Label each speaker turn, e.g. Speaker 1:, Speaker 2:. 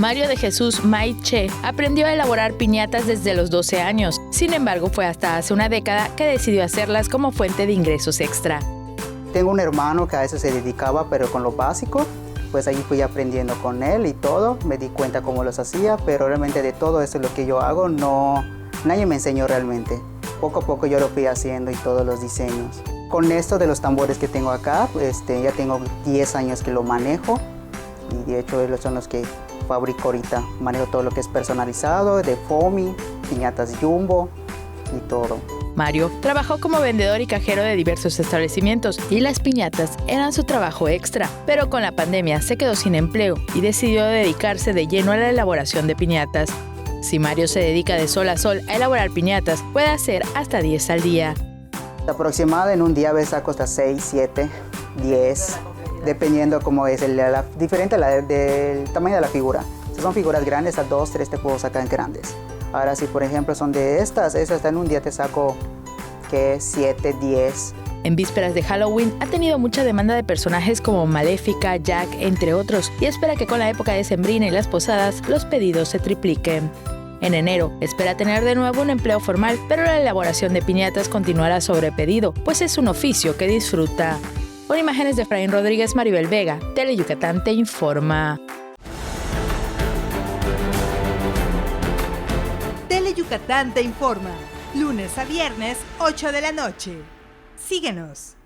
Speaker 1: Mario de Jesús Maiche aprendió a elaborar piñatas desde los 12 años. Sin embargo, fue hasta hace una década que decidió hacerlas como fuente de ingresos extra.
Speaker 2: Tengo un hermano que a eso se dedicaba, pero con lo básico. Pues ahí fui aprendiendo con él y todo. Me di cuenta cómo los hacía, pero realmente de todo eso lo que yo hago, nadie me enseñó realmente. Poco a poco yo lo fui haciendo y todos los diseños. Con esto de los tambores que tengo acá, ya tengo 10 años que lo manejo. Y de hecho ellos son los que fabrico ahorita. Manejo todo lo que es personalizado, de foamy, piñatas jumbo y todo.
Speaker 1: Mario trabajó como vendedor y cajero de diversos establecimientos y las piñatas eran su trabajo extra, pero con la pandemia se quedó sin empleo y decidió dedicarse de lleno a la elaboración de piñatas. Si Mario se dedica de sol a sol a elaborar piñatas, puede hacer hasta 10 al día.
Speaker 2: Aproximada en un día a veces saco hasta 6, 7, 10, dependiendo cómo es diferente del tamaño de la figura. Si son figuras grandes, a 2, 3 te puedo sacar grandes. Ahora si por ejemplo son de estas en un día te saco 7, 10.
Speaker 1: En vísperas de Halloween ha tenido mucha demanda de personajes como Maléfica, Jack, entre otros, y espera que con la época decembrina y las posadas los pedidos se tripliquen. En enero espera tener de nuevo un empleo formal, pero la elaboración de piñatas continuará sobre pedido, pues es un oficio que disfruta. Con imágenes de Efraín Rodríguez, Maribel Vega, Teleyucatán te informa.
Speaker 3: Teleyucatán te informa, lunes a viernes, 8 de la noche. Síguenos.